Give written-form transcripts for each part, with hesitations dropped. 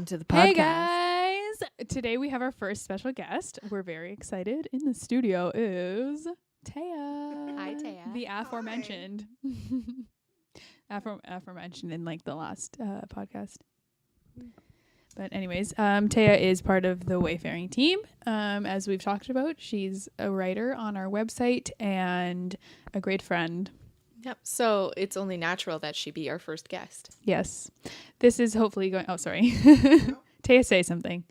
welcome to the podcast. Hey guys! Today we have our first special guest. We're very excited. In the studio is Taya. Hi, Taya. The aforementioned. Aforementioned in like the last podcast. But anyways, Taya is part of the Wayfaring team. As we've talked about, she's a writer on our website and a great friend. Yep. So it's only natural that she be our first guest. Yes. This is hopefully going... Oh, sorry. Taya, say something.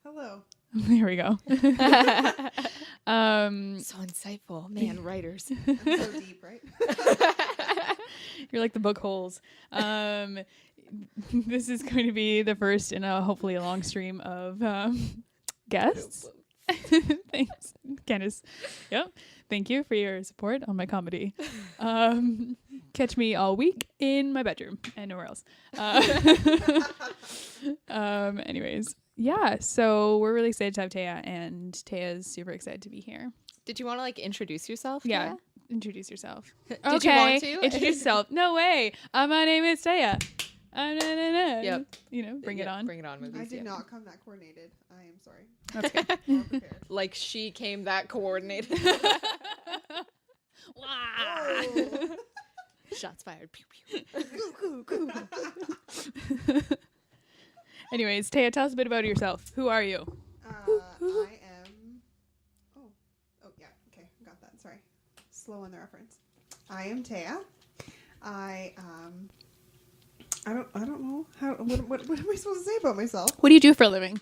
Hello. There we go. So insightful. Man, writers. I'm so deep, right? You're like the book holes. This is going to be the first in a hopefully a long stream of guests. Thanks, Candace. Yep. Thank you for your support on my comedy. Catch me all week in my bedroom and nowhere else. Anyways, yeah. So we're really excited to have Taya, and Taya's super excited to be here. Did you want to like introduce yourself? Yeah. Taya? Introduce yourself. Did you want to? Introduce yourself. No way. My name is Taya. Yep. You know, bring it on. Bring it on, movies. I did not come that coordinated. I am sorry. That's good. Not prepared. Like she came that coordinated. Oh. Shots fired. Pew, pew. Anyways, Taya, tell us a bit about yourself. Who are you? I am. Oh, yeah. Okay, got that. Sorry. Slow on the reference. I am Taya. I don't know how. What am I supposed to say about myself? What do you do for a living?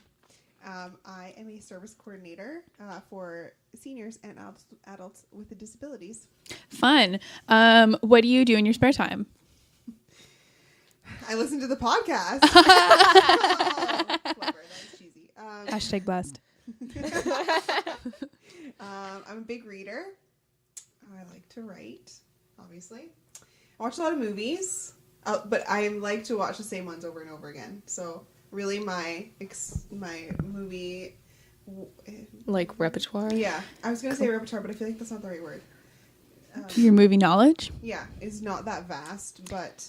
I am a service coordinator for seniors and adults with disabilities. Fun. What do you do in your spare time? I listen to the podcast. Clever. That was cheesy. Hashtag blast. I'm a big reader. I like to write, obviously. I watch a lot of movies, but I like to watch the same ones over and over again. So really my movie... Like repertoire? Yeah. I was going to say repertoire, but I feel like that's not the right word. Your movie knowledge? Yeah. It's not that vast, but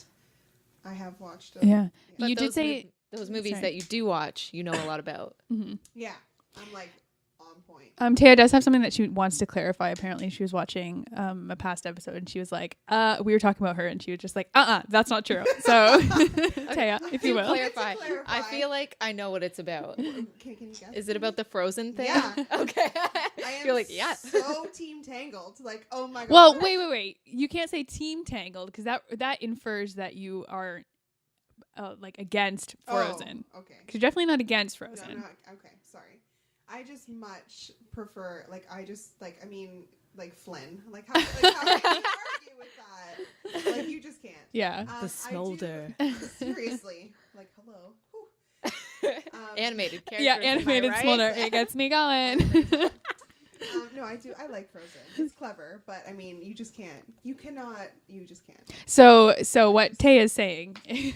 I have watched... Yeah. But You did say... those movies Sorry. that you do watch, you know a lot about. Mm-hmm. Yeah. I'm like on point. Taya does have something that she wants to clarify. Apparently, she was watching a past episode, and she was like, we were talking about her, and she was just like, that's not true. So, Taya, if you will. Clarify. I feel like I know what it's about. Can you guess? Is it about the Frozen thing? Yeah. Okay. I am You're like, yeah. so Team Tangled. Like, oh my god. Well, wait. You can't say Team Tangled because that infers that you are like against Frozen. Oh, okay. Because you're definitely not against No, Frozen. I'm not, okay, sorry. I just much prefer, like, Flynn. Like, how can you argue with that? Like, you just can't. Yeah. The I do- smolder. Seriously. Like, hello. Animated characters. Yeah, am I animated right? smolder. It gets me going. No, I do. I like Frozen. It's clever, but I mean, you just can't. You just can't. So what Tay is saying is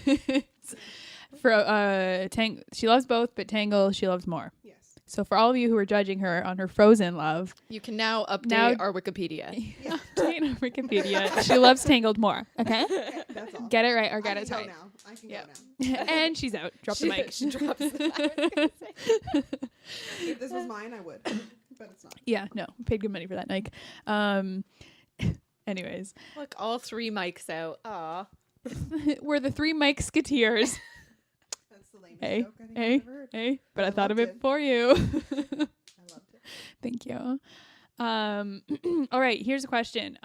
for she loves both, but Tangle she loves more. Yes. So for all of you who are judging her on her Frozen love, You can now update our Wikipedia. Yeah. update on Wikipedia. She loves Tangled more. Okay, Okay, that's all. get it right or get I it can right. go now. I can Yeah. go now. And she's out. Drop the mic. She drops the If this was mine, I would, but it's not. Yeah, no, paid good money for that mic. Anyways, Look, all three mics out. Aw. we're the three Mike-sketeers. That's the lamest Hey, joke I think hey, I've ever heard. hey, but I I thought of loved it it. for you. I loved it. Thank you. All right, here's a question.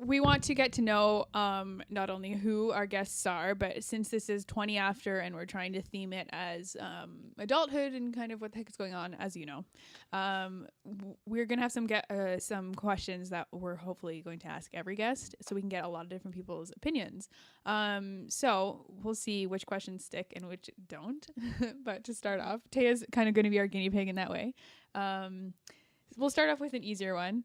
We want to get to know not only who our guests are, but since this is 20 after and we're trying to theme it as adulthood and kind of what the heck is going on, as you know, we're going to have some questions that we're hopefully going to ask every guest so we can get a lot of different people's opinions. So we'll see which questions stick and which don't. But to start off, Taya's kind of going to be our guinea pig in that way. We'll start off with an easier one.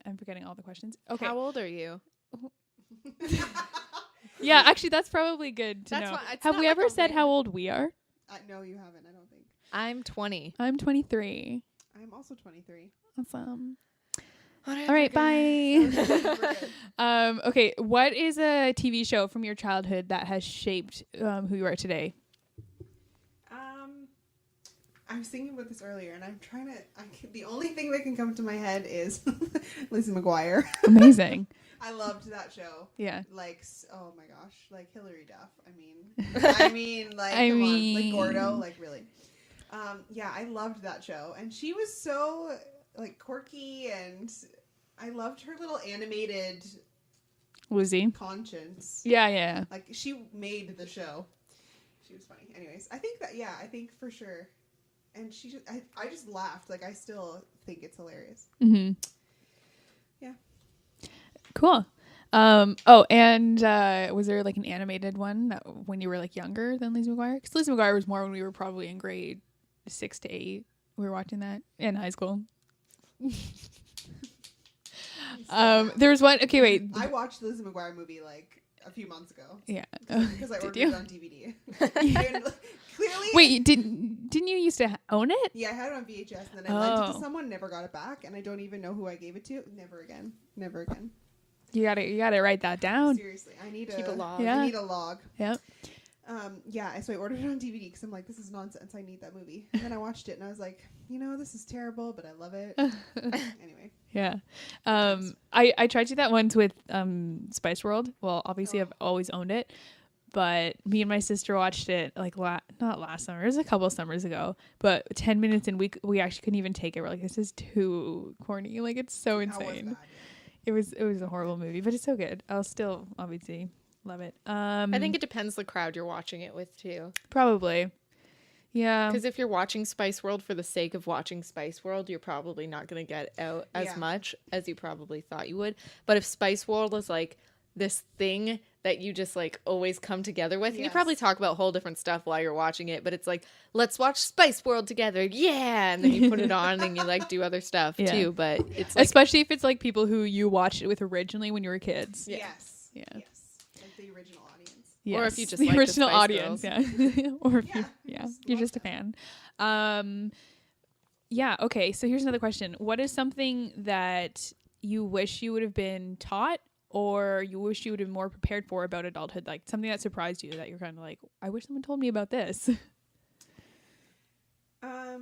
I'm forgetting all the questions. Okay. How old are you? Yeah, actually, that's probably good to That's know. fine. It's Have not we like ever a said ring. how old we are? No, you haven't. I don't think. I'm 20. I'm 23. I'm also 23. Awesome. All right, bye. Okay, what is a TV show from your childhood that has shaped who you are today? I was thinking about this earlier, and I'm trying to. The only thing that can come to my head is Lizzie McGuire. Amazing. I loved that show. Yeah. Like, oh my gosh, like Hilary Duff. I mean, like, come on, like Gordo, like really. Yeah, I loved that show, and she was so like quirky, and I loved her little animated Lizzie. conscience. Yeah. Like she made the show. She was funny. Anyways, I think for sure. And I just laughed. Like I still think it's hilarious. Mm-hmm. Yeah. Cool. And was there like an animated one that when you were like younger than Lizzie McGuire? Because Lizzie McGuire was more when we were probably in grade 6 to 8. We were watching that in high school. There was one. Okay, wait. I watched the Lizzie McGuire movie like a few months ago. Yeah. Because I ordered it on DVD. And, clearly. Wait, didn't you used to own it? Yeah, I had it on VHS, and then I lent it to someone, never got it back, and I don't even know who I gave it to. Never again. You gotta write that down. Seriously, I need Keep a log. Yeah. I need a log. Yep. Yeah, so I ordered it on DVD because I'm like, this is nonsense. I need that movie. And then I watched it, and I was like, this is terrible, but I love it. Anyway. Yeah. I tried to do that once with Spice World. Well, obviously I've always owned it, but me and my sister watched it like not last summer. It was a couple summers ago, but 10 minutes and we actually couldn't even take it. We're like, this is too corny. Like it's so insane. It was a horrible movie, but it's so good. I'll still obviously love it. I think it depends the crowd you're watching it with too. Probably. Yeah. Because if you're watching Spice World for the sake of watching Spice World, you're probably not going to get out as much as you probably thought you would. But if Spice World is like this thing that you just like always come together with, and you probably talk about whole different stuff while you're watching it, but it's like, let's watch Spice World together. Yeah. And then you put it on and you like do other stuff too. But it's like, especially if it's like people who you watched it with originally when you were kids. Yes. Yeah. Yes. Like the original audience. Yes. Or if you just the like original the Spice audience, Girls. yeah. Or if you're just a fan. Yeah, okay. So here's another question. What is something that you wish you would have been taught or you wish you would have been more prepared for about adulthood? Like something that surprised you that you're kind of like, I wish someone told me about this. I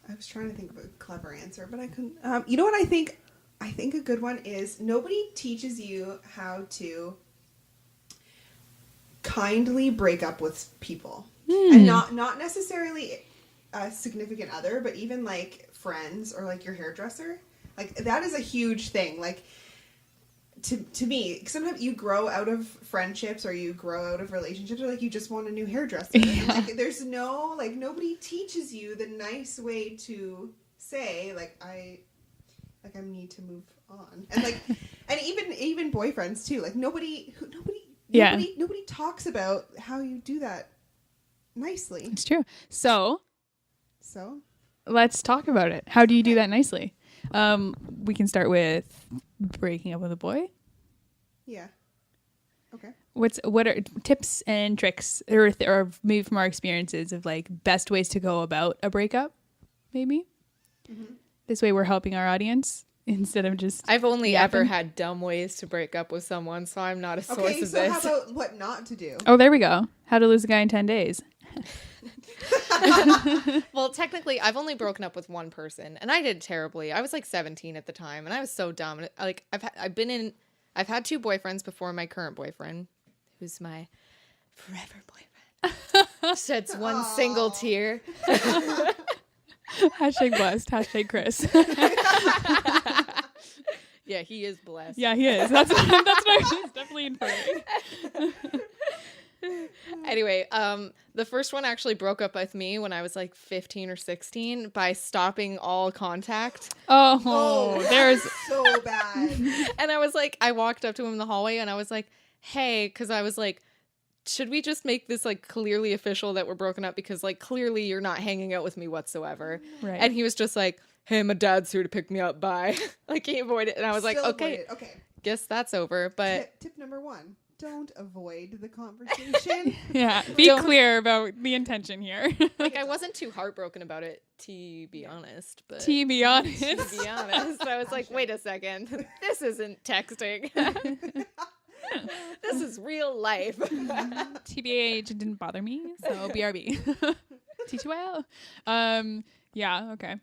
was trying to think of a clever answer, but I couldn't. You know what I think? I think a good one is nobody teaches you how to kindly break up with people, and not necessarily a significant other, but even like friends or like your hairdresser. Like that is a huge thing. Like to me, sometimes you grow out of friendships or you grow out of relationships, or like you just want a new hairdresser. And, like there's no like nobody teaches you the nice way to say like I need to move on, and like and even boyfriends too. Like nobody talks about how you do that nicely. It's true. So let's talk about it. How do you do that nicely? We can start with breaking up with a boy. Yeah. Okay. What are tips and tricks or maybe from our experiences of like best ways to go about a breakup? Maybe. Mm-hmm. This way we're helping our audience instead of just I've only ever had dumb ways to break up with someone, so I'm not a source of this. Okay, so how about what not to do? Oh, there we go. How to lose a guy in 10 days. Well, technically, I've only broken up with one person, and I did terribly. I was like 17 at the time, and I was so dumb. Like I've had 2 boyfriends before my current boyfriend, who's my forever boyfriend. Sheds one single tear. Hashtag blessed. Hashtag Chris. Yeah, he is blessed. Yeah, he is. That's what I was definitely inferring. Anyway, the first one actually broke up with me when I was like 15 or 16 by stopping all contact. Oh, there's so bad. And I was like, I walked up to him in the hallway and I was like, hey, because I was like, should we just make this like clearly official that we're broken up, because like clearly you're not hanging out with me whatsoever. Right. And he was just like, hey, my dad's here to pick me up, bye. Like he avoided it, and I was like, Still okay, avoided. Okay. guess that's over. But Tip number 1. don't avoid the conversation. Yeah, be clear about the intention here. Like, I wasn't too heartbroken about it, to be honest. But To be honest. to be honest, I was like, wait a second. This isn't texting. This is real life. TBH, it didn't bother me, so BRB. T2L. Yeah, okay.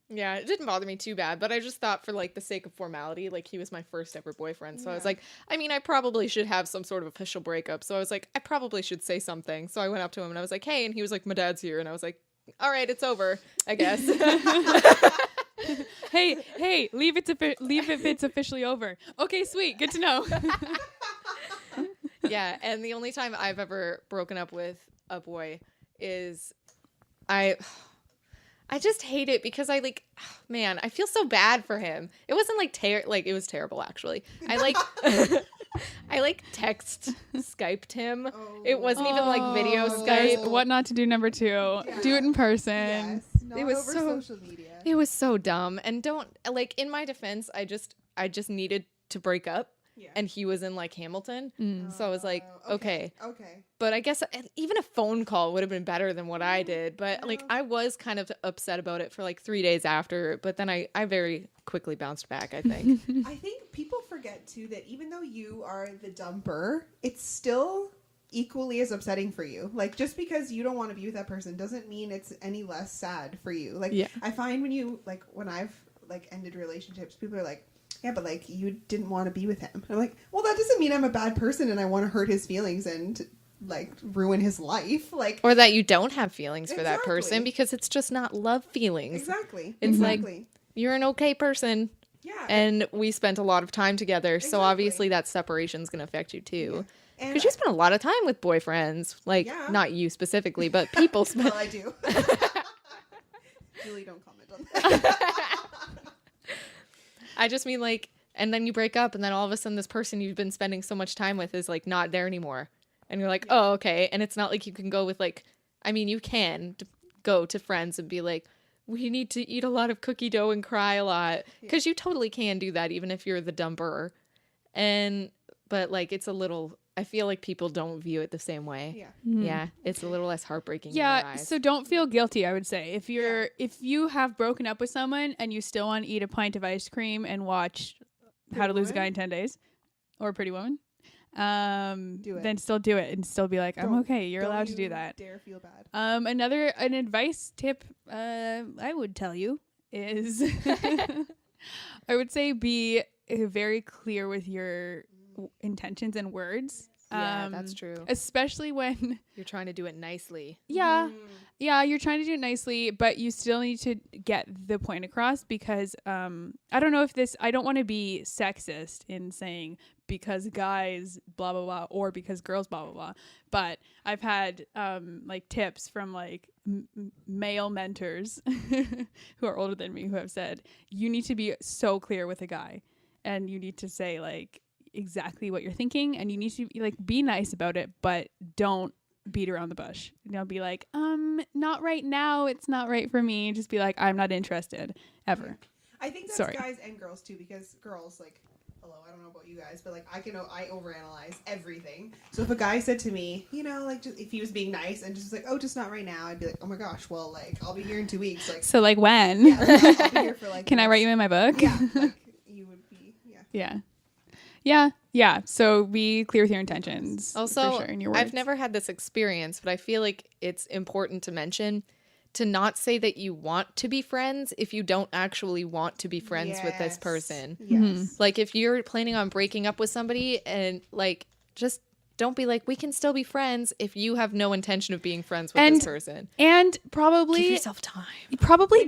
Yeah, it didn't bother me too bad, but I just thought for like the sake of formality, like he was my first ever boyfriend. So I was like, I mean, I probably should have some sort of official breakup. So I was like, I probably should say something. So I went up to him and I was like, hey, and he was like, my dad's here. And I was like, all right, it's over, I guess. Hey, leave if it's officially over. Okay, sweet. Good to know. Yeah, and the only time I've ever broken up with a boy is I just hate it because I like, man, I feel so bad for him. It wasn't like it was terrible actually. I like I like Skyped him. Oh. It wasn't even like video Skype. What not to do number 2. Yeah. Do it in person. Yes, not it was over social media. It was so dumb. And don't like in my defense, I just needed to break up. Yeah. And he was in like Hamilton. So I was like, okay. But I guess even a phone call would have been better than what I did. But like I was kind of upset about it for like 3 days after. But then I very quickly bounced back, I think. I think people forget too that even though you are the dumper, it's still equally as upsetting for you. Like just because you don't want to be with that person doesn't mean it's any less sad for you. Like I find when I've like ended relationships, people are like, yeah, but like you didn't want to be with him. And I'm like, well, that doesn't mean I'm a bad person and I want to hurt his feelings and like ruin his life. Like, or that you don't have feelings for that person because it's just not love feelings. Exactly. It's like you're an okay person. Yeah. And we spent a lot of time together. Exactly. So obviously that separation is going to affect you too. Because you spend a lot of time with boyfriends. Like, not you specifically, but people spend. Well, I do. Julie, don't comment on that. I just mean like, and then you break up and then all of a sudden this person you've been spending so much time with is like not there anymore. And you're like, oh, okay. And it's not like you can go with like, I mean, you can go to friends and be like, we need to eat a lot of cookie dough and cry a lot. Because you totally can do that even if you're the dumper. But like, it's a little, I feel like people don't view it the same way. Yeah. Mm-hmm. Yeah. It's a little less heartbreaking. Yeah. In your eyes. So don't feel guilty, I would say. If you have broken up with someone and you still want to eat a pint of ice cream and watch How to Lose a Guy in 10 Days or Pretty Woman, then still do it and still be like, I'm okay. You're allowed to do that. Dare feel bad. An advice tip I would tell you is I would say be very clear with your intentions and words. Yeah, that's true. Especially when you're trying to do it nicely. Yeah. Yeah, you're trying to do it nicely, but you still need to get the point across because I don't know if I don't want to be sexist in saying because guys blah blah blah or because girls blah blah blah, but I've had like tips from like male mentors who are older than me who have said you need to be so clear with a guy and you need to say like exactly what you're thinking and you need to like be nice about it, but don't beat around the bush. Be like, not right now, it's not right for me. Just be like, I'm not interested ever. I think that's guys and girls too, because girls like, hello, I don't know about you guys, but like I overanalyze everything. So if a guy said to me, like just, if he was being nice and just like, oh, just not right now, I'd be like, oh my gosh, well, like I'll be here in 2 weeks. Like, so like when? Yeah, I'll be here for like. Can I write you in my book? Yeah, like you would be. Yeah. Yeah. So be clear with your intentions. Also, for sure, in your words. I've never had this experience, but I feel like it's important to mention to not say that you want to be friends if you don't actually want to be friends with this person. Yes. Mm-hmm. Like if you're planning on breaking up with somebody and like just don't be like, we can still be friends if you have no intention of being friends with this person. And probably give yourself time.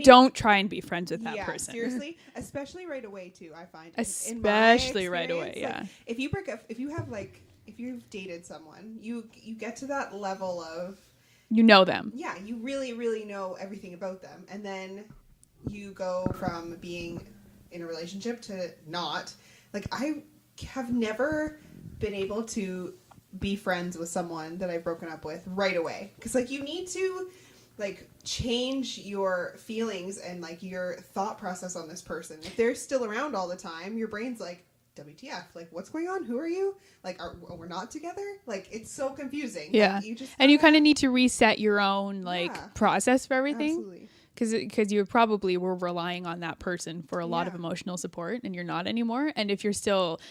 Don't try and be friends with that person. Seriously, especially right away too. I find especially right away. Yeah. Like, if you break up, if you've dated someone, you get to that level of them. Yeah, you really, really know everything about them, and then you go from being in a relationship to not. Like I have never been able to be friends with someone that I've broken up with right away. Because, like, you need to, like, change your feelings and, like, your thought process on this person. If they're still around all the time, your brain's like, WTF? Like, what's going on? Who are you? Like, we're not together? Like, it's so confusing. Yeah. Like, And you kind of need to reset your own, like, process for everything. Absolutely. Because you probably were relying on that person for a lot of emotional support, and you're not anymore. And if you're still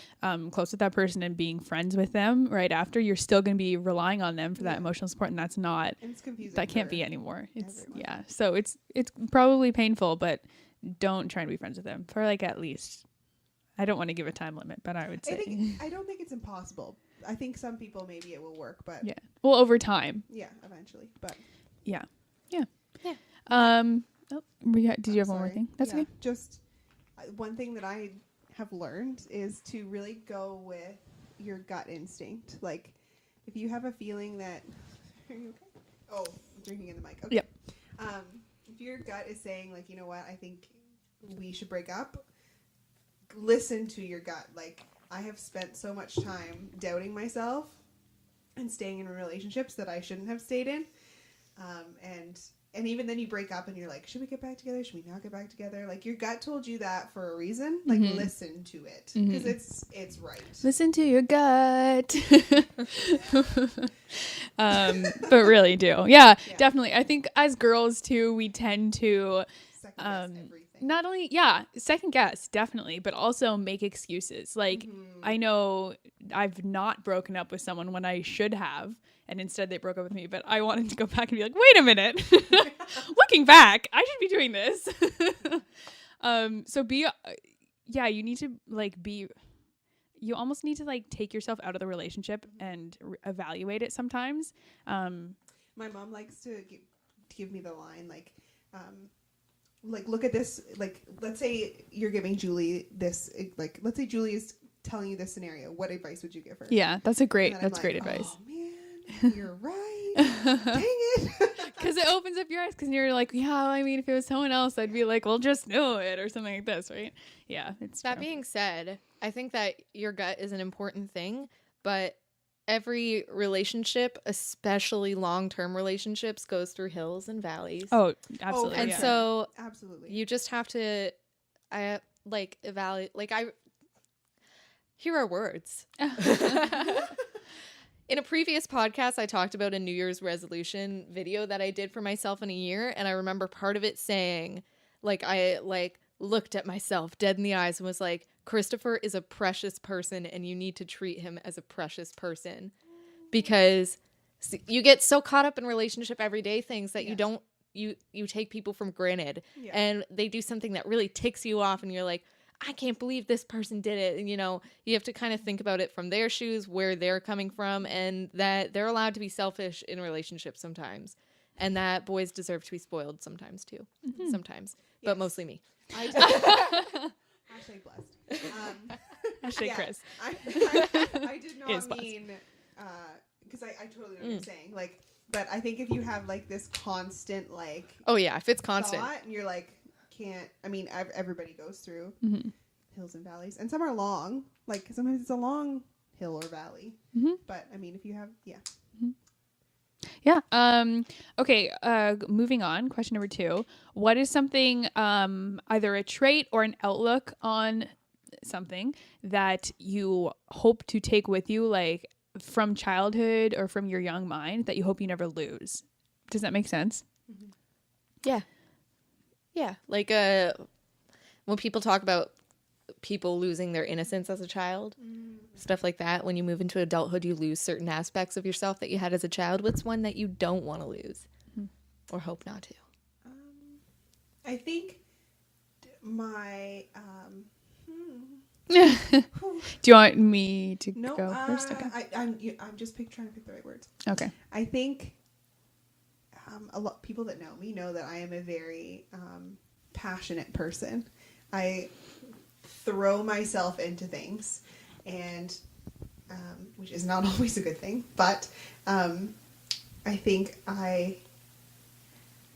close with that person and being friends with them right after, you're still going to be relying on them for that emotional support, and that's not. And it's confusing. That can't be anymore. It's everyone. So it's probably painful, but don't try and be friends with them for like at least. I don't want to give a time limit, but I would say I don't think it's impossible. I think some people maybe it will work, but well, over time. Yeah, eventually, but yeah. Did you have one more thing? That's okay. Just one thing that I have learned is to really go with your gut instinct. Like, if you have a feeling that, are you okay? Oh, I'm drinking in the mic. Okay. Yep. If your gut is saying, like, you know what, I think we should break up, listen to your gut. Like, I have spent so much time doubting myself and staying in relationships that I shouldn't have stayed in. And even then you break up and you're like, should we get back together? Should we not get back together? Like, your gut told you that for a reason. Like, listen to it. Because it's right. Listen to your gut. But really do. Yeah, definitely. I think as girls too, we tend to Second guess everything. not only second guess, definitely, but also make excuses. Like, I know I've not broken up with someone when I should have, and instead they broke up with me, but I wanted to go back and be like, wait a minute. Looking back, I should be doing this. So you need to you almost need to like take yourself out of the relationship and evaluate it sometimes. My mom likes to give me the line, like, look at this, like, let's say you're giving Julie this, like, let's say Julie is telling you this scenario. What advice would you give her? Yeah, that's great advice. Oh, man, you're right. Dang it. Because it opens up your eyes, because you're like, I mean, if it was someone else, I'd be like, well, just know it, or something like this, right? Yeah, it's that being said, I think that your gut is an important thing, but every relationship, especially long-term relationships, goes through hills and valleys. Oh, absolutely. And so absolutely, you just have to evaluate. Like, here are words. In a previous podcast, I talked about a New Year's resolution video that I did for myself in a year, and I remember part of it saying, like, I looked at myself dead in the eyes and was like, Christopher is a precious person, and you need to treat him as a precious person, because you get so caught up in relationship everyday things that you take people for granted, and they do something that really ticks you off, and you're like, I can't believe this person did it. And, you have to kind of think about it from their shoes, where they're coming from, and that they're allowed to be selfish in relationships sometimes, and that boys deserve to be spoiled sometimes too. Sometimes, but mostly me. Hashtag blessed. Hashtag Chris. I did not mean, because I totally know what you're saying. Like, but I think if you have like this constant, like, if it's constant, thought, and you're like, everybody goes through hills and valleys, and some are long. Like, sometimes it's a long hill or valley. But I mean, if you have, Okay. Moving on. Question number 2. What is something, either a trait or an outlook on something that you hope to take with you, like from childhood or from your young mind, that you hope you never lose? Does that make sense? Yeah. Yeah. Like, when people talk about people losing their innocence as a child, stuff like that, when you move into adulthood, you lose certain aspects of yourself that you had as a child. What's one that you don't want to lose or hope not to? I think my, Do you want me to go first? Okay. I'm just trying to pick the right words. Okay. I think a lot people that know me know that I am a very passionate person. I throw myself into things, and which is not always a good thing, but I think I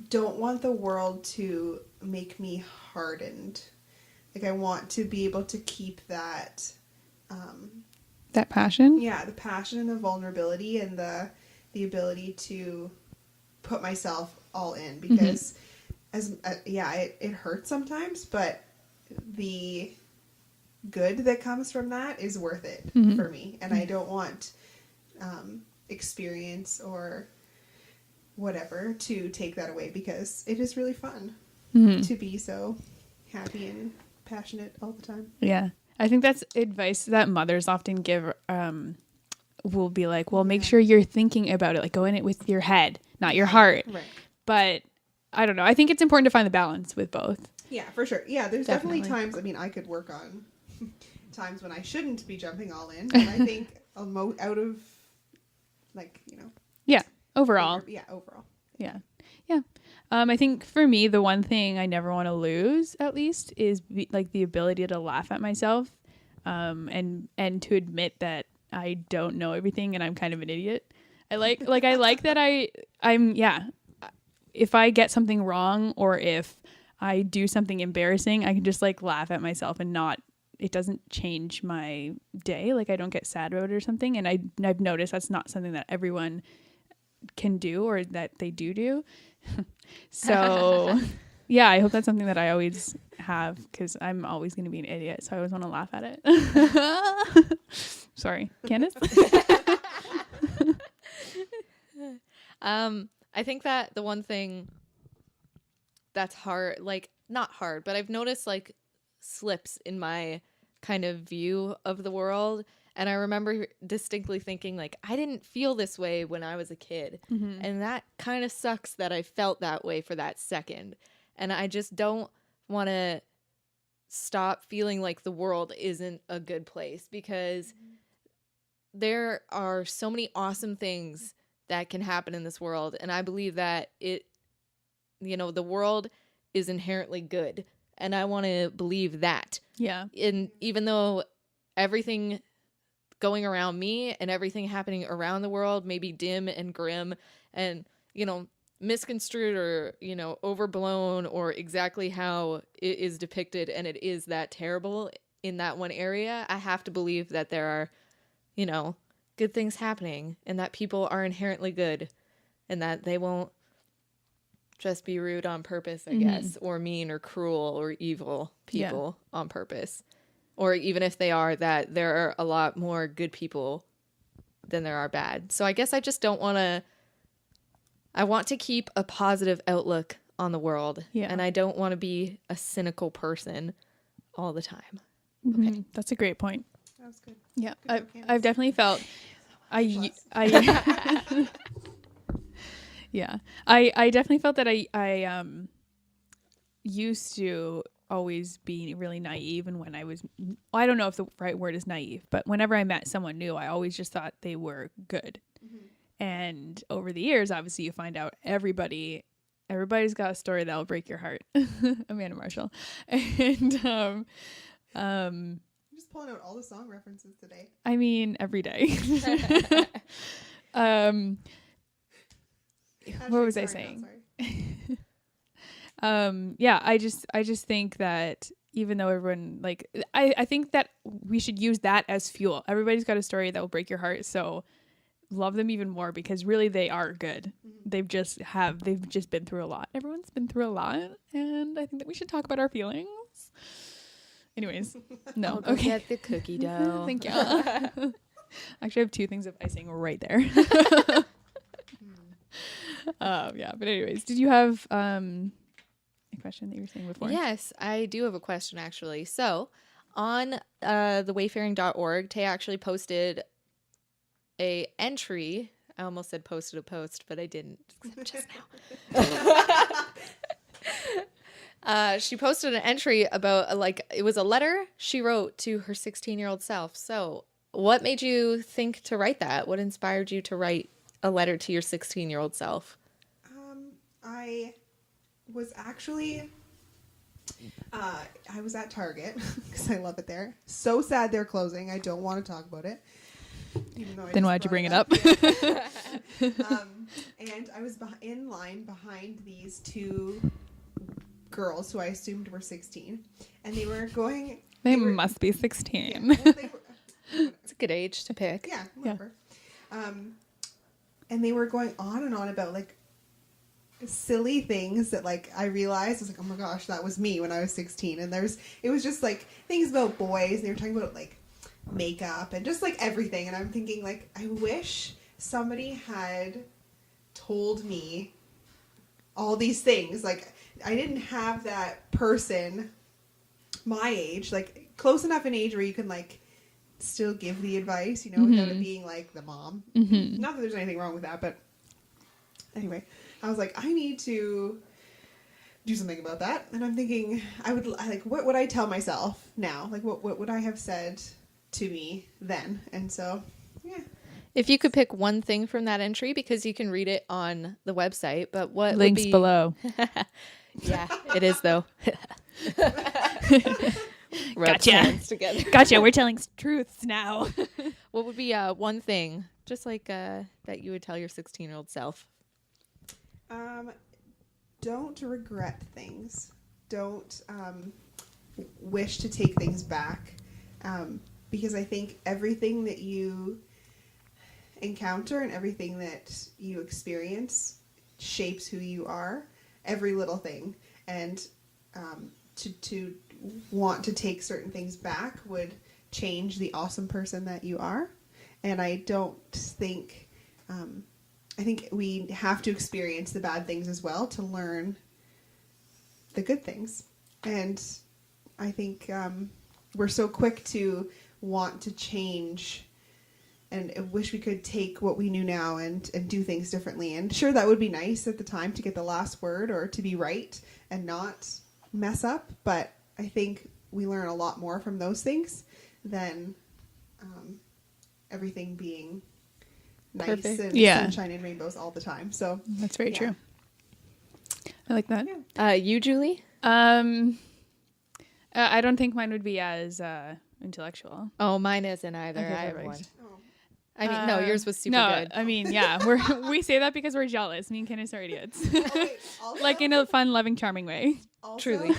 don't want the world to make me hardened. Like, I want to be able to keep that that passion? Yeah, the passion and the vulnerability and the ability to put myself all in, because it hurts sometimes, but good that comes from that is worth it Mm-hmm. for me. And I don't want experience or whatever to take that away, because it is really fun Mm-hmm. to be so happy and passionate all the time. Yeah. I think that's advice that mothers often give. Will be like, well, make sure you're thinking about it, like go in it with your head, not your heart. Right. But I don't know. I think it's important to find the balance with both. Yeah, for sure. Yeah, there's definitely Definitely. times, I mean, I could work on times when I shouldn't be jumping all in, but I think out of, like, you know. Yeah. Overall. Yeah, overall. Yeah. Yeah. I think for me, the one thing I never want to lose, at least, is like the ability to laugh at myself, and to admit that I don't know everything and I'm kind of an idiot. I like that I'm if I get something wrong or if I do something embarrassing, I can just like laugh at myself and it doesn't change my day. Like I don't get sad about it or something. And I've noticed that's not something that everyone can do or that they do. So yeah, I hope that's something that I always have, because I'm always going to be an idiot. So I always want to laugh at it. Sorry, Candace? I think that the one thing that's hard, like not hard, but I've noticed like slips in my kind of view of the world. And I remember distinctly thinking like, I didn't feel this way when I was a kid. Mm-hmm. And that kind of sucks that I felt that way for that second. And I just don't want to stop feeling like the world isn't a good place, because there are so many awesome things that can happen in this world. And I believe that the world is inherently good. And I want to believe that. Yeah. And even though everything going around me and everything happening around the world may be dim and grim and, misconstrued or, overblown or exactly how it is depicted, and it is that terrible in that one area, I have to believe that there are, good things happening and that people are inherently good and that they won't just be rude on purpose, I guess, or mean or cruel or evil people on purpose. Or even if they are, that there are a lot more good people than there are bad. So I guess I just don't want to... I want to keep a positive outlook on the world. Yeah. And I don't want to be a cynical person all the time. Mm-hmm. Okay. That's a great point. That was good. Yeah. Good job, Candace. I've definitely felt... Yeah. I definitely felt that I used to always be really naive, and when I don't know if the right word is naive, but whenever I met someone new, I always just thought they were good. Mm-hmm. And over the years, obviously, you find out everybody's got a story that'll break your heart. Amanda Marshall. And I'm just pulling out all the song references today. I mean, every day. What was I saying? Yeah, I just think that even though everyone, like, I think that we should use that as fuel. Everybody's got a story that will break your heart, so love them even more, because really they are good. Mm-hmm. They've just been through a lot. Everyone's been through a lot, and I think that we should talk about our feelings. Anyways, no. I'll Okay. get the cookie dough. Thank you. Actually, I have 2 things of icing right there. Yeah, but anyways, did you have a question that you were saying before? Yes, I do have a question, actually. So on the wayfaring.org, Taya actually posted a entry. I almost said posted a post, but I didn't just now. She posted an entry about it was a letter she wrote to her 16-year-old self. So what made you think to write that? What inspired you to write a letter to your 16-year-old self? I was actually, I was at Target because I love it there. So sad they're closing. I don't want to talk about it. Even though Then why'd you bring it up? Yeah. And I was in line behind these 2 girls who I assumed were 16, and they were going. They must be 16. Yeah, well, they were, It's a good age to pick. yeah, whatever. And they were going on and on about, like, silly things that like I realized I was like, oh my gosh, that was me when I was 16. And it was just like things about boys, and they were talking about like makeup and just like everything. And I'm thinking like, I wish somebody had told me all these things. Like I didn't have that person my age, like close enough in age where you can like still give the advice, without it being like the mom. Not that there's anything wrong with that, but anyway, I was like, I need to do something about that. And I'm thinking, what would I tell myself now? Like, what would I have said to me then? And so, yeah. If you could pick one thing from that entry, because you can read it on the website, but what links would be... below. Yeah, it is though. Gotcha. We're telling truths now. What would be one thing, just like that you would tell your 16-year-old self? Don't regret things. Don't wish to take things back, because I think everything that you encounter and everything that you experience shapes who you are. Every little thing, and to want to take certain things back would change the awesome person that you are. And I don't think, I think we have to experience the bad things as well to learn the good things. And I think we're so quick to want to change, and I wish we could take what we knew now and do things differently. And sure, that would be nice at the time to get the last word or to be right and not mess up. But I think we learn a lot more from those things than everything being nice. Perfect. And sunshine and rainbows all the time. So that's very true. I like that. Yeah. You, Julie? I don't think mine would be as intellectual. Oh, mine isn't either. Okay, I have perfect. one. I mean, no, yours was super good. I mean, yeah, we say that because we're jealous. Me and Candace are idiots. Also, like in a fun, loving, charming way. Also, truly.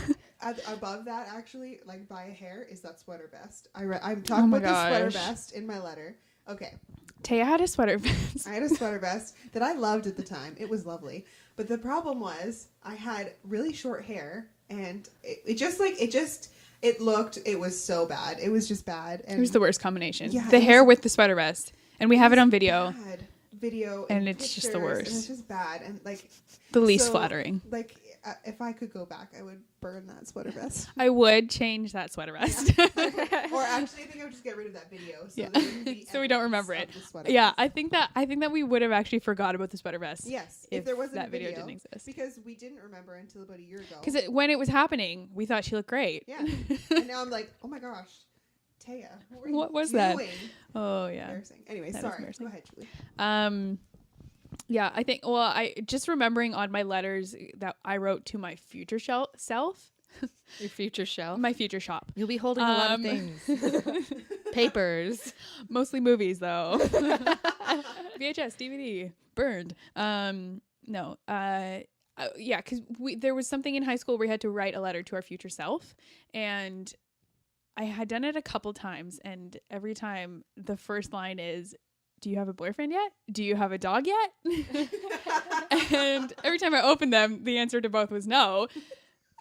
Above that, actually, like by a hair, is that sweater vest. I'm talking about the sweater vest in my letter. Okay. Taya had a sweater vest. I had a sweater vest that I loved at the time. It was lovely. But the problem was I had really short hair, and it was so bad. It was just bad. And it was the worst combination. Yeah, the hair with the sweater vest. And we have it on video. Bad. Video and it's just the worst. And it's just bad. And like the least flattering. Like if I could go back, I would burn that sweater vest. I would change that sweater vest. Yeah. Or actually, I think I would just get rid of that video. So we don't remember it. Yeah, I think that we would have actually forgot about the sweater vest. Yes, if there wasn't that a video didn't exist. Because we didn't remember until about a year ago. Because when it was happening, we thought she looked great. Yeah, and now I'm like, oh my gosh, Taya, what was doing? that? Oh yeah. Embarrassing. Anyway, sorry. Go ahead, Julie. Yeah, I think. Well, I just remembering on my letters that I wrote to my future self. Your future shelf? My future shop. You'll be holding a lot of things. Papers. Mostly movies, though. VHS, DVD, burned. No. Yeah, because there was something in high school where we had to write a letter to our future self. And I had done it a couple times. And every time the first line is, do you have a boyfriend yet? Do you have a dog yet? And every time I opened them, the answer to both was no.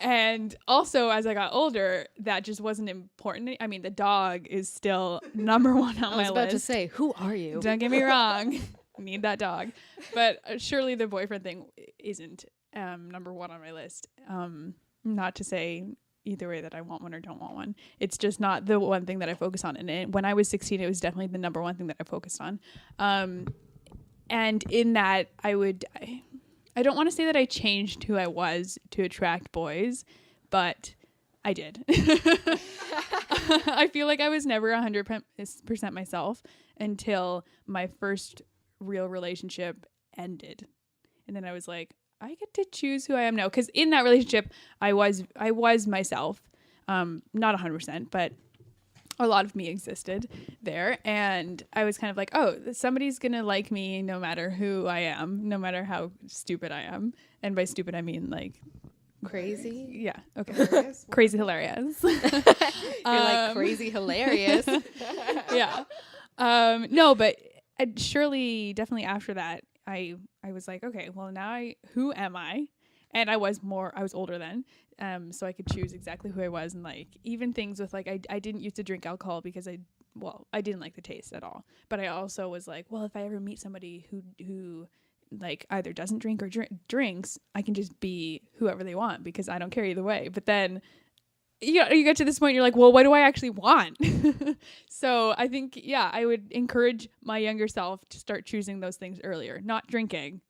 And also, as I got older, that just wasn't important. I mean, the dog is still number one on my list. I was about to say, who are you? Don't get me wrong. Need that dog. But surely the boyfriend thing isn't number one on my list. Not to say either way that I want one or don't want one. It's just not the one thing that I focus on. And when I was 16, it was definitely the number one thing that I focused on. And in that, I don't want to say that I changed who I was to attract boys, but I did. I feel like I was never 100% myself until my first real relationship ended. And then I was like, I get to choose who I am now. Because in that relationship, I was myself. Not 100%, but a lot of me existed there. And I was kind of like, oh, somebody's going to like me no matter who I am, no matter how stupid I am. And by stupid, I mean like crazy. Yeah. Okay. Hilarious. Crazy hilarious. You're like crazy hilarious. Yeah. No, but surely definitely after that, I was like, okay, well now who am I? And I was older then. So I could choose exactly who I was, and like even things with like I didn't used to drink alcohol because I didn't like the taste at all. But I also was like, well, if I ever meet somebody who like either doesn't drink or drinks, I can just be whoever they want because I don't care either way. But then you get to this point, you're like, well, what do I actually want? So I think, yeah, I would encourage my younger self to start choosing those things earlier, not drinking.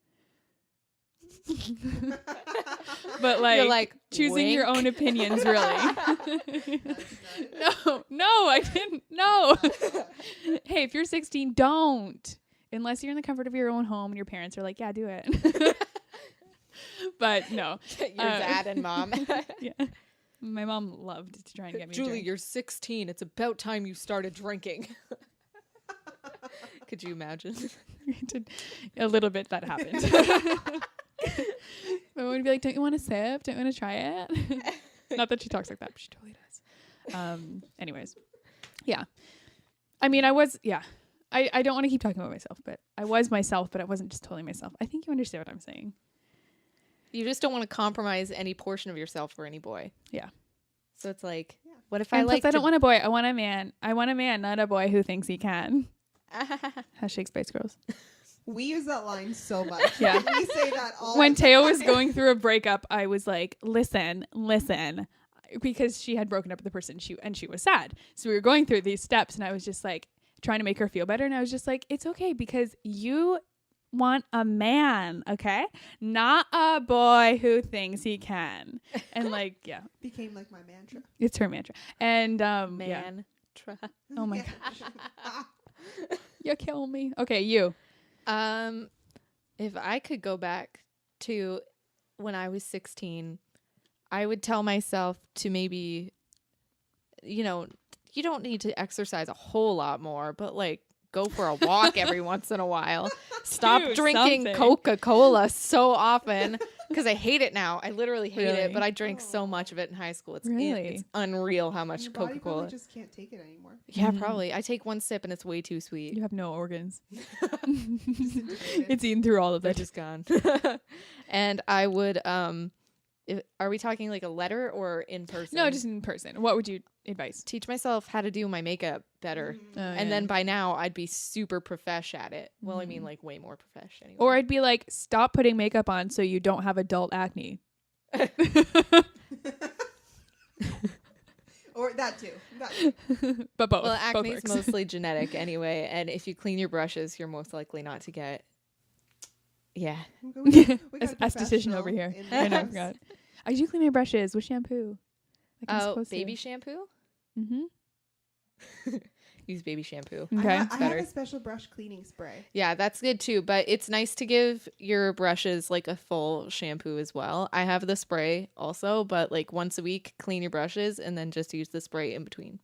But You're like choosing wink. your own opinions, really. No, I didn't. No. Hey, if you're 16, don't. Unless you're in the comfort of your own home and your parents are like, yeah, do it. But no. Your dad and mom. Yeah. My mom loved to try and get me Julie, drink. you're 16. It's about time you started drinking. Could you imagine? A little bit that happened. My mom would be like, don't you want a sip? Don't you want to try it? Not that she talks like that, but she totally does. Anyways. Yeah. I mean, I don't want to keep talking about myself, but I was myself, but I wasn't just totally myself. I think you understand what I'm saying. You just don't want to compromise any portion of yourself for any boy. Yeah. So it's like, what if And I like I don't want a boy. I want a man. I want a man, not a boy who thinks he can. Hashtag Spice Girls. We use that line so much. Yeah. We say that all When the time. Taya was going through a breakup, I was like, listen, because she had broken up with the person she was sad. So we were going through these steps and I was just like trying to make her feel better. And I was just like, it's okay because you want a man, okay? Not a boy who thinks he can. And like, yeah. Became like my mantra. It's her mantra. And yeah. Mantra. Oh my Yeah. gosh. You kill me. Okay, you. If I could go back to when I was 16, I would tell myself to maybe, you don't need to exercise a whole lot more, but like go for a walk every once in a while. Stop Do drinking something. Coca-Cola so often because I hate it now. I literally hate Really? it, but I drank so much of it in high school. It's Really? it's unreal how much Your body Coca-Cola. probably just can't take it anymore. Yeah, Mhm. probably. I take one sip and it's way too sweet. You have no organs. Disintegrated. It's eaten through all of They're it. just gone. And I would are we talking like a letter or in person? No, just in person. What would you advise? teach myself how to do my makeup better. Mm. And then by now I'd be super profesh at it. Well, I mean Mhm. like way more profesh anyway. Or I'd be like, stop putting makeup on so you don't have adult acne. Or that too. That too. But both. well, both acne's works. mostly genetic anyway, and if you clean your brushes, you're most likely not to get yeah. We got a Esthetician over professional here. in I know, I this. forgot. I do clean my brushes with shampoo. Like I'm Oh, supposed baby to. shampoo? Mm-hmm. Use baby shampoo. Okay. I It's have better. a special brush cleaning spray. Yeah, that's good too, but it's nice to give your brushes like a full shampoo as well. I have the spray also, but like once a week, clean your brushes and then just use the spray in between.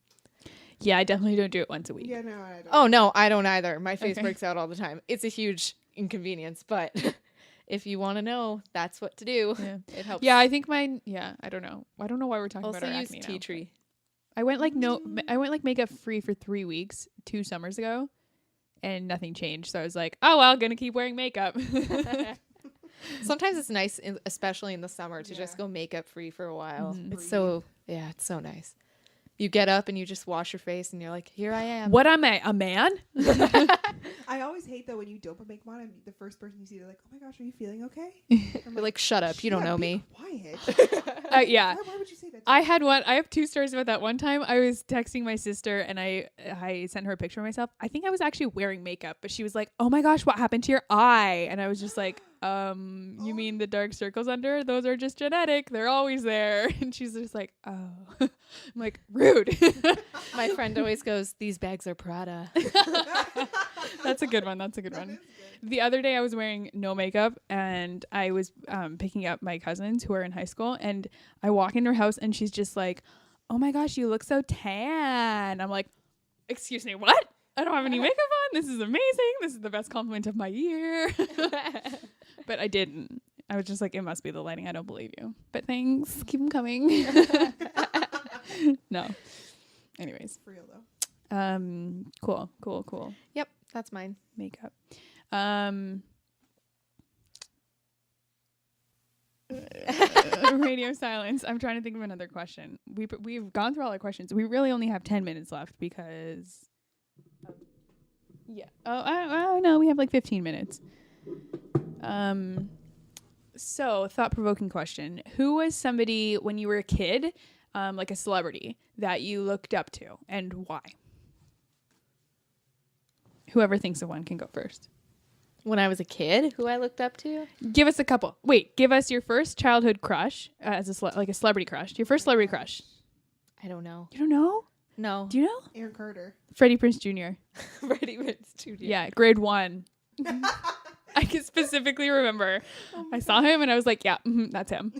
Yeah, I definitely don't do it once a week. Yeah, no, I don't. Oh, no, I don't either. My face Okay. breaks out all the time. It's a huge inconvenience, but if you want to know, that's what to do. Yeah. It helps. Yeah, I think mine. Yeah, I don't know. I don't know why we're talking Also about our use acne tea now, tree. I went like makeup free for 3 weeks 2 summers ago, and nothing changed. So I was like, oh well, gonna keep wearing makeup. Sometimes it's nice, especially in the summer, to Yeah. just go makeup free for a while. Mhm. It's so so nice. You get up and you just wash your face and you're like, here I am. What am I, a man? I always hate though when you don't put makeup on and the first person you see, they're like, "Oh my gosh, are you feeling okay?" I'm You're like, shut up. You don't "Yeah, know be me. Quiet. Yeah. Why would you say that? to I me?" have 2 stories about that. One time I was texting my sister and I sent her a picture of myself. I think I was actually wearing makeup, but she was like, "Oh my gosh, what happened to your eye?" And I was just like, you mean the dark circles under? Those are just genetic. They're always there." And she's just like, "Oh." I'm like, rude. My friend always goes, these bags are Prada. That's a good one. That's a good That one. is good. The other day I was wearing no makeup and I was picking up my cousins who are in high school, and I walk in her house and she's just like, "Oh my gosh, you look so tan." I'm like, "Excuse me, what? I don't have any makeup on. This is amazing. This is the best compliment of my year." But I didn't. I was just like, it must be the lighting. I don't believe you. But thanks. Keep them coming. No. Anyways. For real though. Cool. Yep, that's mine. Makeup. Radio silence. I'm trying to think of another question. We've gone through all our questions. We really only have 10 minutes left because. Yeah. Oh, no, we have like 15 minutes. So, thought-provoking question. Who was somebody when you were a kid, like a celebrity, that you looked up to, and why? Whoever thinks of one can go first. When I was a kid, who I looked up to? Give us a couple. Wait, give us your first childhood crush, as a celebrity crush. Your first celebrity crush. I don't know. You don't know? No. Do you know? Aaron Carter. Freddie Prinze Jr. Freddie Prinze Jr. Yeah, grade 1. I can specifically remember. I saw him and I was like, yeah, that's him.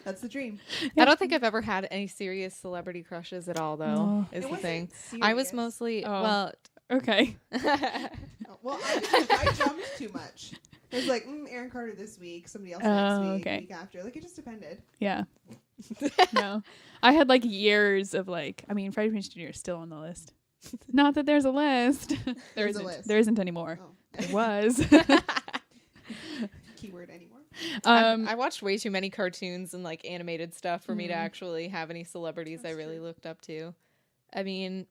That's the dream. I don't think I've ever had any serious celebrity crushes at all, though, is the thing. I was mostly, okay. Well, I jumped too much. It was like, Aaron Carter this week, somebody else next week, week after. Like, it just depended. Yeah. No. I had like years of like, I mean, Freddie Prinze Jr. is still on the list. Not that there's a list. There isn't anymore. Oh. There was. Keyword anymore. I watched way too many cartoons and like animated stuff for me to actually have any celebrities I really looked up to. I mean,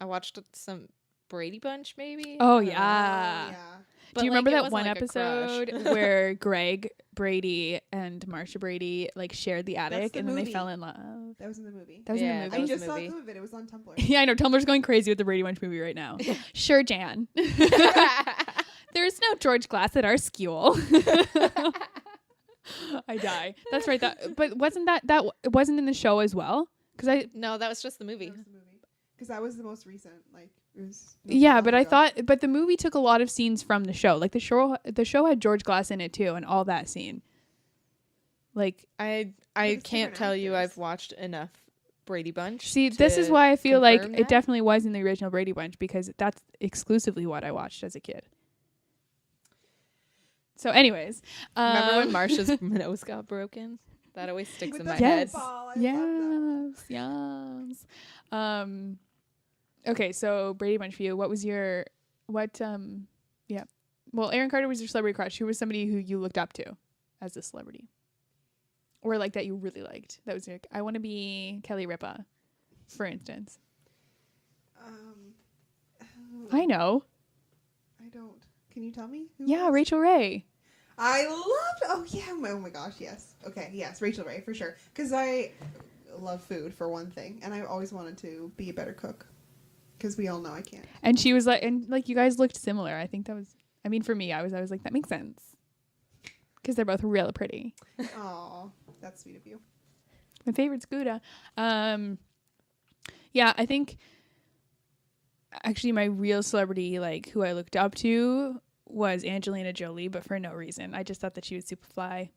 I watched some Brady Bunch, maybe. Oh yeah. But do you remember that one like episode where Greg Brady and Marsha Brady like shared the attic and then they fell in love? That was in the movie. That was in the movie. I just saw a clip of it. It was on Tumblr. Yeah, I know. Tumblr's going crazy with the Brady Bunch movie right now. Sure, Jan. There's no George Glass at our school. I die. That's right. But wasn't that wasn't in the show as well? No, that was just the movie. Because that was the most recent. Like, it was. Yeah, but I thought, but the movie took a lot of scenes from the show. Like the show had George Glass in it too, and all that scene. Like I can't tell you I've watched enough Brady Bunch. See, this is why I feel like it definitely was in the original Brady Bunch, because that's exclusively what I watched as a kid. So anyways, remember when Marsha's nose got broken? That always sticks in my head. Yes. Okay, so Brady Bunch for you. What was your yeah. Well, Aaron Carter was your celebrity crush. Who was somebody who you looked up to as a celebrity? Or like that you really liked? That was like, I want to be Kelly Ripa, for instance. I know. I don't. Can you tell me? Yeah, Rachel Ray. I loved. Oh yeah. Oh my gosh. Yes. Okay. Yes, Rachel Ray for sure. Because I love food for one thing, and I always wanted to be a better cook. Because we all know I can't. And she was like, and like you guys looked similar. I think that was. I mean, for me, I was like, that makes sense. Because they're both real pretty. Oh, that's sweet of you. My favorite's Gouda. Yeah, I think actually my real celebrity, like who I looked up to, was Angelina Jolie, but for no reason. I just thought that she was super fly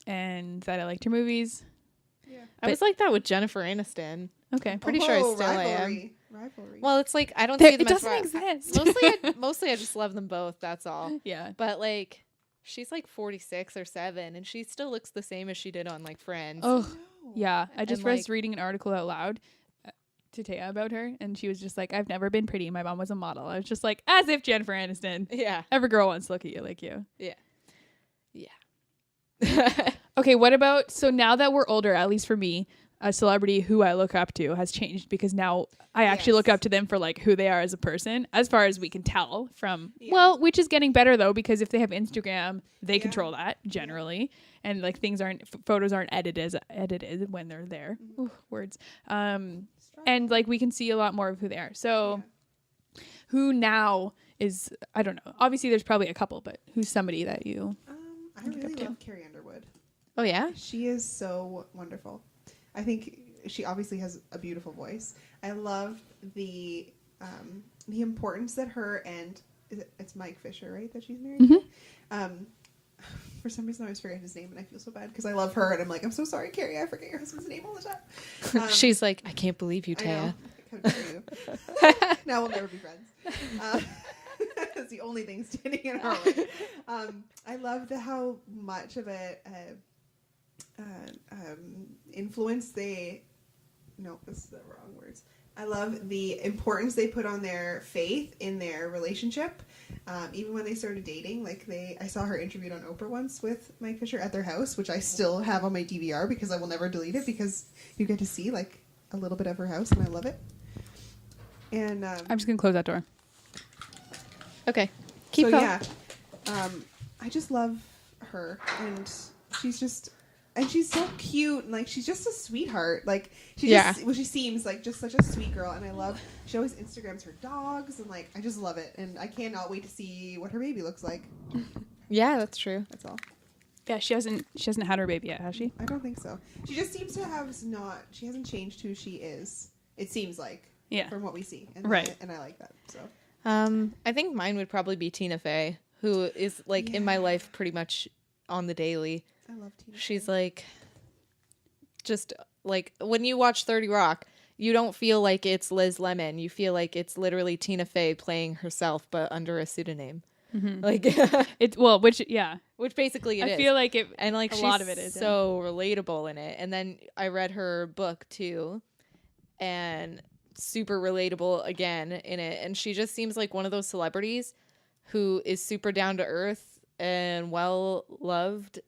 and that I liked her movies. Yeah. I was like that with Jennifer Aniston. Okay. Pretty sure I still am. Rivalry. Well, it's like I don't see them it as doesn't exist. Mostly I just love them both, that's all. Yeah. But like she's like 46 or 7 and she still looks the same as she did on like Friends. Oh, yeah. I just And, was reading an article out loud to Taya about her, and she was just like, I've never been pretty. My mom was a model. I was just like, as if Jennifer Aniston. Yeah. Every girl wants to look at you like you. Yeah. Okay, what about, so now that we're older, at least for me, a celebrity who I look up to has changed, because now I actually look up to them for like who they are as a person, as far as we can tell from, well, which is getting better though, because if they have Instagram, they control that generally. And like photos aren't edited when they're there. Ooh, words. And like we can see a lot more of who they are. So who now is, I don't know. Obviously there's probably a couple, but who's somebody that you I really love Carrie Underwood. Oh yeah? She is so wonderful. I think she obviously has a beautiful voice. I love the importance that her and it's Mike Fisher, right? That she's married to. For some reason I always forget his name and I feel so bad because I love her and I'm like, I'm so sorry, Carrie, I forget your husband's name all the time. She's like, I can't believe you, Taya. I you. Now we'll never be friends. That's the only thing standing in our way. I love how much of a influence they. No, this is the wrong words. I love the importance they put on their faith in their relationship. Even when they started dating, like I saw her interviewed on Oprah once with Mike Fisher at their house, which I still have on my DVR because I will never delete it because you get to see like a little bit of her house and I love it. And I'm just gonna close that door. Okay, keep so going. yeah, I just love her, and she's so cute, and like she's just a sweetheart. Like she seems like just such a sweet girl, and I love. She always Instagrams her dogs, and like I just love it, and I cannot wait to see what her baby looks like. Yeah, that's true. That's all. Yeah, she hasn't had her baby yet, has she? I don't think so. She just seems to have She hasn't changed who she is. It seems like. Yeah. From what we see, and right, and I like that. So. I think mine would probably be Tina Fey, who is like in my life pretty much on the daily. I love Tina. She's like, just like when you watch 30 Rock, you don't feel like it's Liz Lemon. You feel like it's literally Tina Fey playing herself, but under a pseudonym. Mm-hmm. Like which basically it is. I feel like it, and like a she's lot of it is so relatable in it. And then I read her book too, and super relatable again in it. And she just seems like one of those celebrities who is super down to earth and well loved.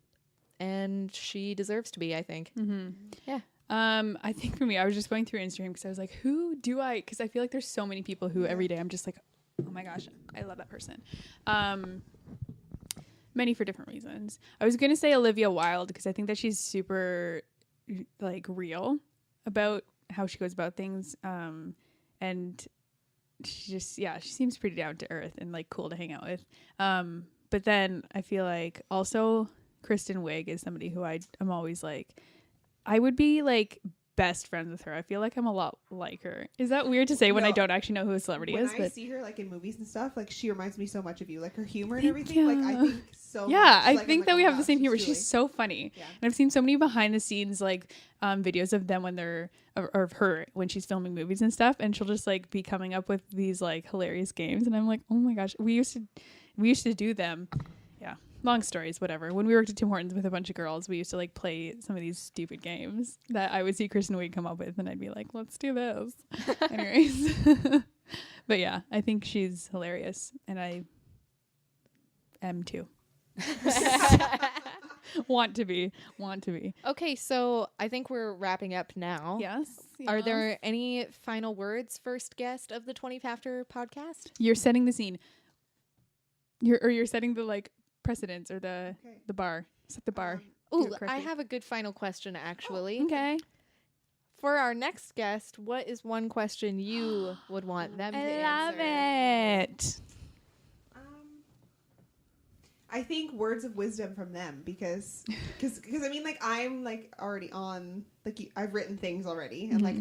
And she deserves to be, I think. Mm-hmm. Yeah. I think for me, I was just going through Instagram because I was like, because I feel like there's so many people who every day I'm just like, oh my gosh, I love that person. Many for different reasons. I was going to say Olivia Wilde because I think that she's super like real about how she goes about things. And she seems pretty down to earth and like cool to hang out with. But then I feel like also Kristen Wiig is somebody who I'm always like, I would be like best friends with her. I feel like I'm a lot like her. Is that weird to say when I don't actually know who a celebrity is? When I see her like in movies and stuff, like she reminds me so much of you. Like her humor and everything. Like I think so much. I like, think that we have the same humor. She's so funny. Yeah. And I've seen so many behind the scenes like videos of them when they're or of her when she's filming movies and stuff, and she'll just like be coming up with these like hilarious games, and I'm like, oh my gosh, we used to do them. Yeah. Long stories, whatever. When we worked at Tim Hortons with a bunch of girls, we used to like play some of these stupid games that I would see Kristen Wiig come up with, and I'd be like, let's do this. Anyways. But yeah, I think she's hilarious, and I am too. Want to be. Okay, so I think we're wrapping up now. Yes. Are there any final words, first guest of the 20 After podcast? You're setting the scene. You're setting the like precedence or the bar. Set the bar. I have a good final question actually. Okay. For our next guest, what is one question you would want them to answer? I love it. I think words of wisdom from them because I mean like I'm like already on like I've written things already and like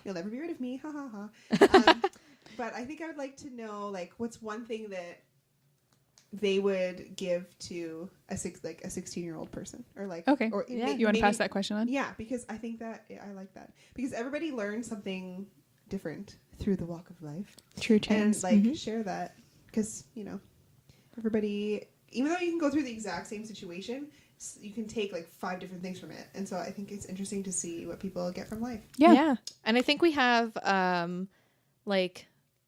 you'll never be rid of me, ha ha ha. But I think I would like to know like what's one thing that they would give to a 16-year-old person or like okay or you want to pass that question on? Yeah, because I think that I like that because everybody learns something different through the walk of life. True chance. And like share that because you know everybody, even though you can go through the exact same situation, you can take like 5 different things from it, and so I think it's interesting to see what people get from life. Yeah. And I think we have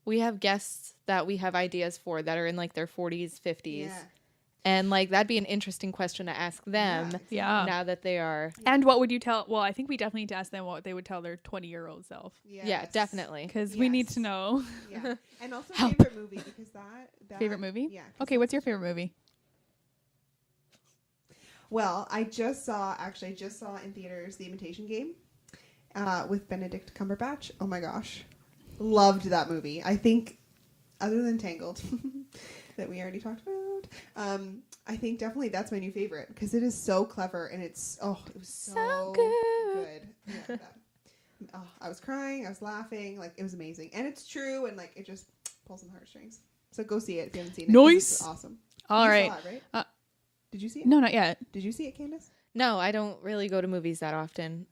we have guests that we have ideas for that are in like their 40s, 50s. Yeah. And like that'd be an interesting question to ask them now that they are. And what would you tell? Well, I think we definitely need to ask them what they would tell their 20-year-old self. Yes. Yeah, definitely. Because we need to know. Yeah. And also favorite movie because that favorite movie? Yeah. Okay, what's your favorite movie? Well, I just saw in theaters The Imitation Game with Benedict Cumberbatch. Oh my gosh. Loved that movie. I think, other than Tangled, that we already talked about, I think definitely that's my new favorite because it is so clever and it was so good. Yeah, I was crying, I was laughing, like it was amazing, and it's true, and like it just pulls on the heartstrings. So go see it if you haven't seen it. Nice, it's awesome. All right, saw it, right? Did you see it? No, not yet. Did you see it, Candace? No, I don't really go to movies that often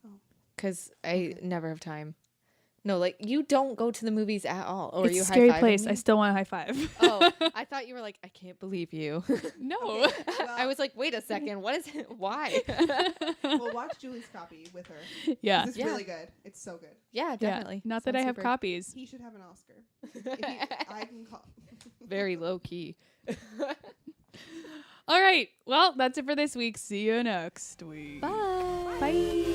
because I never have time. No, like you don't go to the movies at all. Or It's you a scary high-fiving place. me? I still want a high five. Oh, I thought you were like, I can't believe you. No. Okay, well, I was like, wait a second. What is it? Why? we'll watch Julie's copy with her. Yeah. It's Yeah. really good. It's so good. Yeah, definitely. Yeah. Not that I Sounds have super- copies. He should have an Oscar. I can call. Very low key. All right. Well, that's it for this week. See you next week. Bye. Bye.